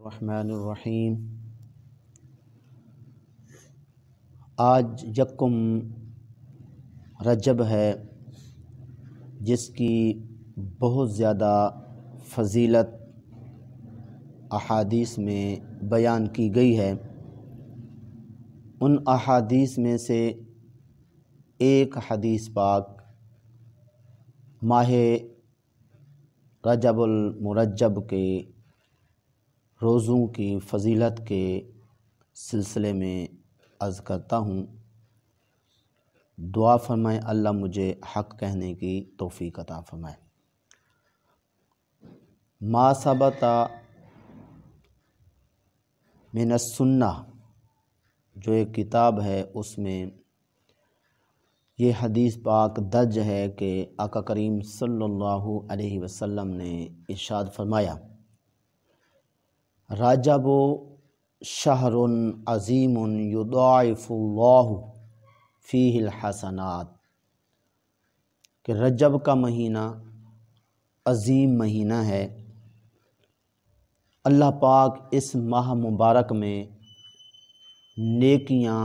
الرحمن الرحیم۔ آج یکم رجب ہے، جس کی بہت زیادہ فضیلت احادیث میں بیان کی گئی ہے۔ ان احادیث میں سے ایک حدیث پاک ماہ رجب المرجب کے روزوں کی فضیلت کے سلسلے میں عرض کرتا ہوں۔ دعا فرمائیں اللہ مجھے حق کہنے کی توفیق عطا فرمائے۔ ما ثبت من السنہ جو ایک کتاب ہے، اس میں یہ حدیث پاک درج ہے کہ آقا کریم صلی اللہ علیہ وسلم نے ارشاد فرمایا، رجب شہر عظیم یضاعف اللہ فیہ الحسنات، کہ رجب کا مہینہ عظیم مہینہ ہے۔ اللہ پاک اس ماہ مبارک میں نیکیاں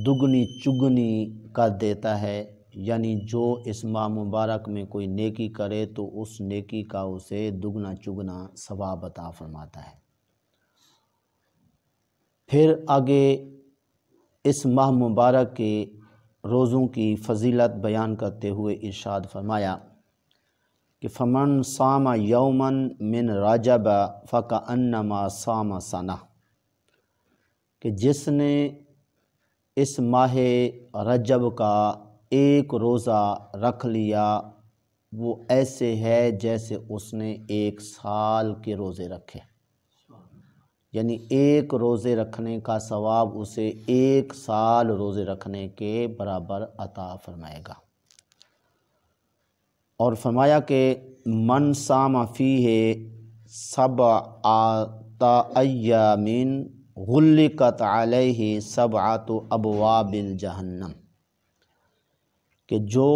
دگنی چگنی کر دیتا ہے، یعنی جو اس ماہ مبارک میں کوئی نیکی کرے تو اس نیکی کا اسے دگنا چگنا ثواب عطا فرماتا ہے۔ پھر آگے اس ماہ مبارک کے روزوں کی فضیلت بیان کرتے ہوئے ارشاد فرمایا کہ فمن صام یوما من رجب فکأنما صام سنہ، کہ جس نے اس ماہ رجب کا ایک روزہ رکھ لیا وہ ایسے ہے جیسے اس نے ایک سال کے روزے رکھے، یعنی ایک روزے رکھنے کا ثواب اسے ایک سال روزے رکھنے کے برابر عطا فرمائے گا۔ اور فرمایا کہ من صام فیہ سبعۃ ایام غلقت علیہ سبعۃ ابواب الجہنم، کہ جو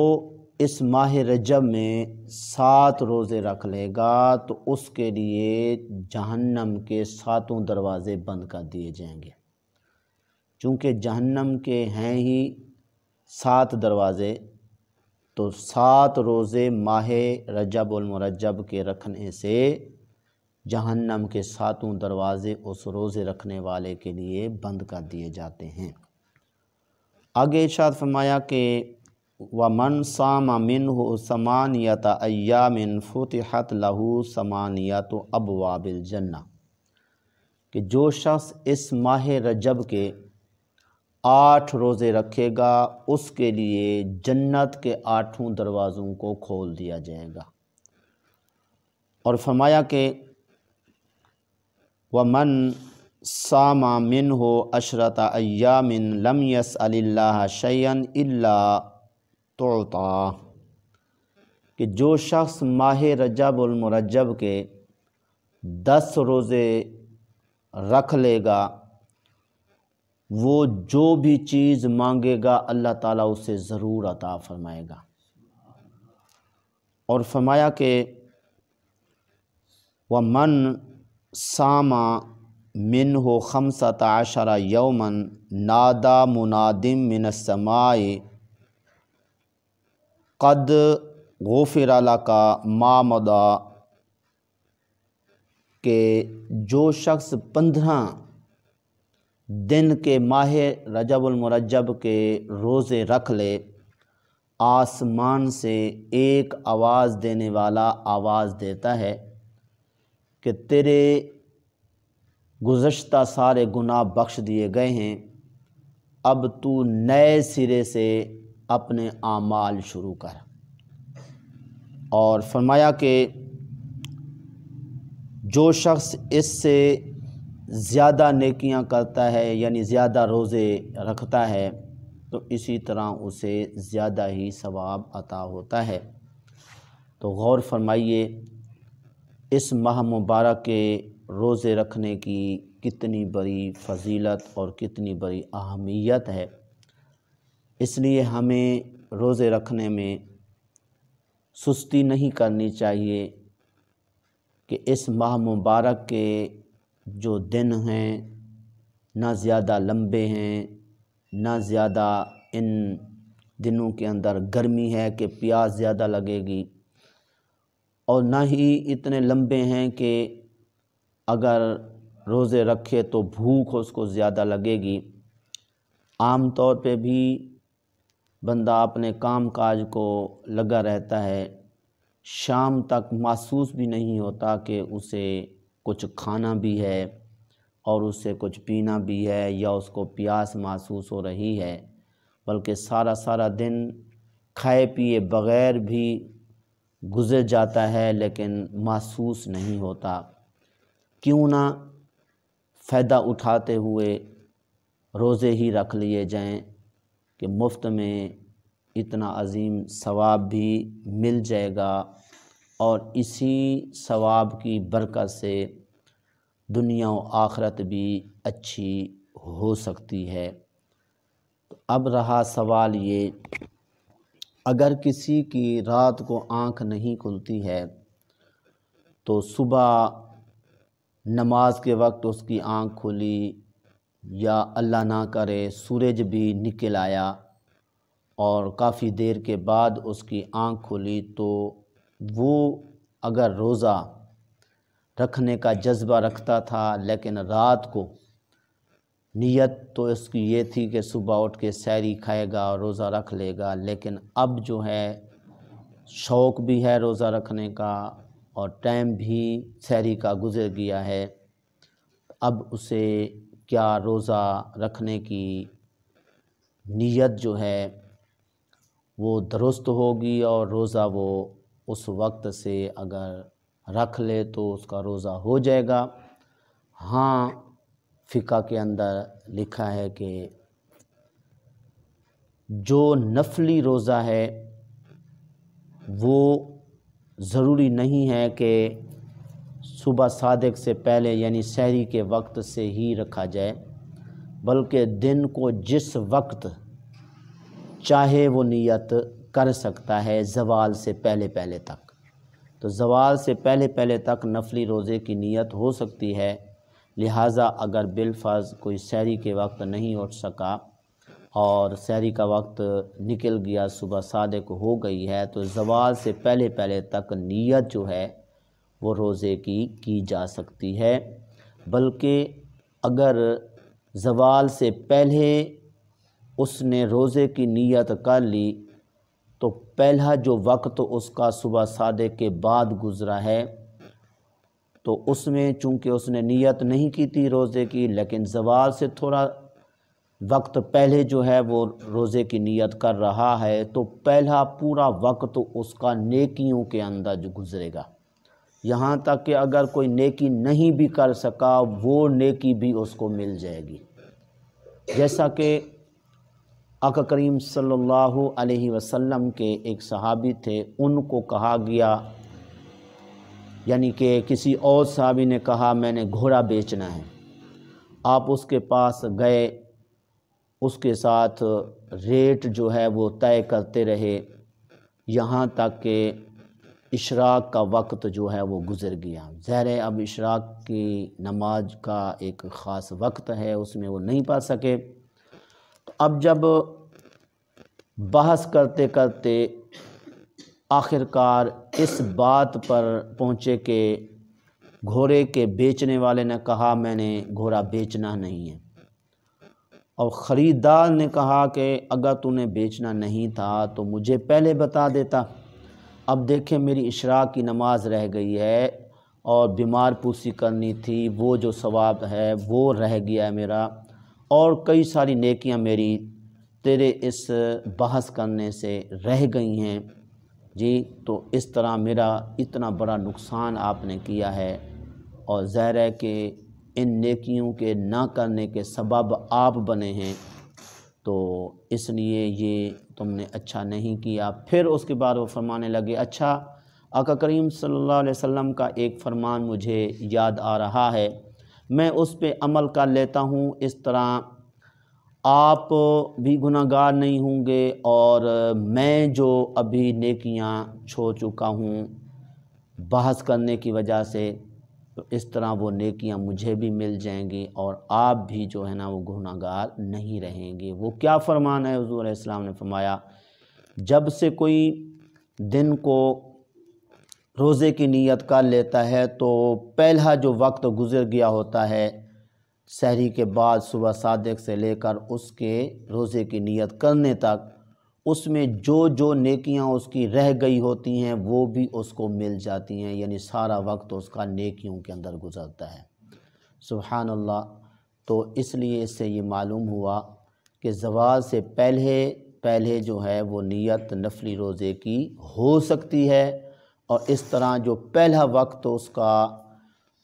اس ماہ رجب میں 7 روزے رکھ لے گا تو اس کے لیے جہنم کے 7 دروازے بند کر دیے جائیں گے۔ چونکہ جہنم کے ہیں ہی 7 دروازے، تو 7 روزے ماہ رجب المرجب کے رکھنے سے جہنم کے 7 دروازے اس روزے رکھنے والے کے لیے بند کر دیے جاتے ہیں۔ آگے ارشاد فرمایا کہ وَمَنْ صَامَ مِنْهُ ثَمَانِيَةَ أَيَّامٍ فُتِحَتْ لَهُ ثَمَانِيَةُ أَبْوَابِ الْجَنَّةِ، کہ جو شخص اس ماہ رجب کے 8 روزے رکھے گا اس کے لیے جنت کے 8 دروازوں کو کھول دیا جائے گا۔ اور فرمایا کہ وَمَنْ صَامَ مِنْهُ عَشْرَةَ أَيَّامٍ لَمْ يَسْأَلِ اللَّهَ شَيْئًا إِلَّا تعطیٰ، کہ جو شخص ماہ رجب المرجب کے 10 روزے رکھ لے گا وہ جو بھی چیز مانگے گا اللہ تعالیٰ اسے ضرور عطا فرمائے گا۔ اور فرمایا کہ وَمَنْ صَامَ مِنْهُ 15 يَوْمًا نَادَى مُنَادٍ مِّنَ السَّمَاءِ قد غفر لك ما مضى، کہ جو شخص 15 دن کے ماہ رجب المرجب کے روزے رکھ لے، آسمان سے ایک آواز دینے والا آواز دیتا ہے کہ تیرے گزشتہ سارے گناہ بخش دیے گئے ہیں، اب تو نئے سرے سے اپنے اعمال شروع کر۔ اور فرمایا کہ جو شخص اس سے زیادہ نیکیاں کرتا ہے، یعنی زیادہ روزے رکھتا ہے، تو اسی طرح اسے زیادہ ہی ثواب عطا ہوتا ہے۔ تو غور فرمائیے اس ماہ مبارک کے روزے رکھنے کی کتنی بڑی فضیلت اور کتنی بڑی اہمیت ہے۔ اس لیے ہمیں روزے رکھنے میں سستی نہیں کرنی چاہیے کہ اس ماہ مبارک کے جو دن ہیں نہ زیادہ لمبے ہیں، نہ زیادہ ان دنوں کے اندر گرمی ہے کہ پیاس زیادہ لگے گی، اور نہ ہی اتنے لمبے ہیں کہ اگر روزے رکھے تو بھوک اس کو زیادہ لگے گی۔ عام طور پہ بھی بندہ اپنے کام کاج کو لگا رہتا ہے، شام تک محسوس بھی نہیں ہوتا کہ اسے کچھ کھانا بھی ہے اور اسے کچھ پینا بھی ہے یا اس کو پیاس محسوس ہو رہی ہے، بلکہ سارا دن کھائے پیے بغیر بھی گزر جاتا ہے لیکن محسوس نہیں ہوتا۔ کیوں نہ فائدہ اٹھاتے ہوئے روزے ہی رکھ لیے جائیں کہ مفت میں اتنا عظیم ثواب بھی مل جائے گا، اور اسی ثواب کی برکت سے دنیا و آخرت بھی اچھی ہو سکتی ہے۔ تو اب رہا سوال یہ، اگر کسی کی رات کو آنکھ نہیں کھلتی ہے تو صبح نماز کے وقت اس کی آنکھ کھلی، یا اللہ نہ کرے سورج بھی نکل آیا اور کافی دیر کے بعد اس کی آنکھ کھلی، تو وہ اگر روزہ رکھنے کا جذبہ رکھتا تھا لیکن رات کو نیت تو اس کی یہ تھی کہ صبح اٹھ کے سحری کھائے گا اور روزہ رکھ لے گا، لیکن اب جو ہے شوق بھی ہے روزہ رکھنے کا اور ٹائم بھی سحری کا گزر گیا ہے، اب اسے کیا روزہ رکھنے کی نیت جو ہے وہ درست ہوگی، اور روزہ وہ اس وقت سے اگر رکھ لے تو اس کا روزہ ہو جائے گا؟ ہاں، فقہ کے اندر لکھا ہے کہ جو نفلی روزہ ہے وہ ضروری نہیں ہے کہ صبح صادق سے پہلے یعنی سحری کے وقت سے ہی رکھا جائے، بلکہ دن کو جس وقت چاہے وہ نیت کر سکتا ہے زوال سے پہلے تک۔ تو زوال سے پہلے تک نفلی روزے کی نیت ہو سکتی ہے، لہٰذا اگر بالفرض کوئی سحری کے وقت نہیں اٹھ سکا اور سحری کا وقت نکل گیا، صبح صادق ہو گئی ہے، تو زوال سے پہلے تک نیت جو ہے وہ روزے کی جا سکتی ہے۔ بلکہ اگر زوال سے پہلے اس نے روزے کی نیت کر لی تو پہلا جو وقت اس کا صبح صادق کے بعد گزرا ہے، تو اس میں چونکہ اس نے نیت نہیں کی تھی روزے کی، لیکن زوال سے تھوڑا وقت پہلے جو ہے وہ روزے کی نیت کر رہا ہے، تو پہلا پورا وقت اس کا نیکیوں کے اندر جو گزرے گا، یہاں تک کہ اگر کوئی نیکی نہیں بھی کر سکا وہ نیکی بھی اس کو مل جائے گی۔ جیسا کہ آقا کریم صلی اللہ علیہ وسلم کے ایک صحابی تھے، ان کو کہا گیا، یعنی کہ کسی اور صحابی نے کہا میں نے گھوڑا بیچنا ہے، آپ اس کے پاس گئے، اس کے ساتھ ریٹ جو ہے وہ طے کرتے رہے یہاں تک کہ اشراق کا وقت جو ہے وہ گزر گیا۔ ظاہر ہے اب اشراق کی نماز کا ایک خاص وقت ہے، اس میں وہ نہیں پڑھ سکے۔ اب جب بحث کرتے کرتے آخرکار اس بات پر پہنچے کہ گھوڑے کے بیچنے والے نے کہا میں نے گھوڑا بیچنا نہیں ہے، اور خریدار نے کہا کہ اگر تو نے بیچنا نہیں تھا تو مجھے پہلے بتا دیتا، اب دیکھیں میری اشراق کی نماز رہ گئی ہے اور بیمار پوسی کرنی تھی، وہ جو ثواب ہے وہ رہ گیا ہے میرا، اور کئی ساری نیکیاں میری تیرے اس بحث کرنے سے رہ گئی ہیں جی، تو اس طرح میرا اتنا بڑا نقصان آپ نے کیا ہے، اور ظاہر ہے کہ ان نیکیوں کے نہ کرنے کے سبب آپ بنے ہیں، تو اس لیے یہ تم نے اچھا نہیں کیا۔ پھر اس کے بعد وہ فرمانے لگے، اچھا آقا کریم صلی اللہ علیہ وسلم کا ایک فرمان مجھے یاد آ رہا ہے، میں اس پہ عمل کر لیتا ہوں، اس طرح آپ بھی گناہ گار نہیں ہوں گے، اور میں جو ابھی نیکیاں چھوڑ چکا ہوں بحث کرنے کی وجہ سے، تو اس طرح وہ نیکیاں مجھے بھی مل جائیں گی اور آپ بھی جو ہے نا وہ گنہگار نہیں رہیں گے۔ وہ کیا فرمان ہے؟ حضور علیہ السلام نے فرمایا جب سے کوئی دن کو روزے کی نیت کر لیتا ہے تو پہلا جو وقت گزر گیا ہوتا ہے سحری کے بعد صبح صادق سے لے کر اس کے روزے کی نیت کرنے تک، اس میں جو جو نیکیاں اس کی رہ گئی ہوتی ہیں وہ بھی اس کو مل جاتی ہیں، یعنی سارا وقت اس کا نیکیوں کے اندر گزرتا ہے۔ سبحان اللہ۔ تو اس لیے اس سے یہ معلوم ہوا کہ زوال سے پہلے جو ہے وہ نیت نفلی روزے کی ہو سکتی ہے، اور اس طرح جو پہلا وقت اس کا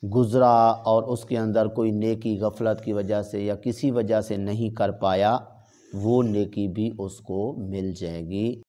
گزرا اور اس کے اندر کوئی نیکی غفلت کی وجہ سے یا کسی وجہ سے نہیں کر پایا، وہ نیکی بھی اس کو مل جائے گی۔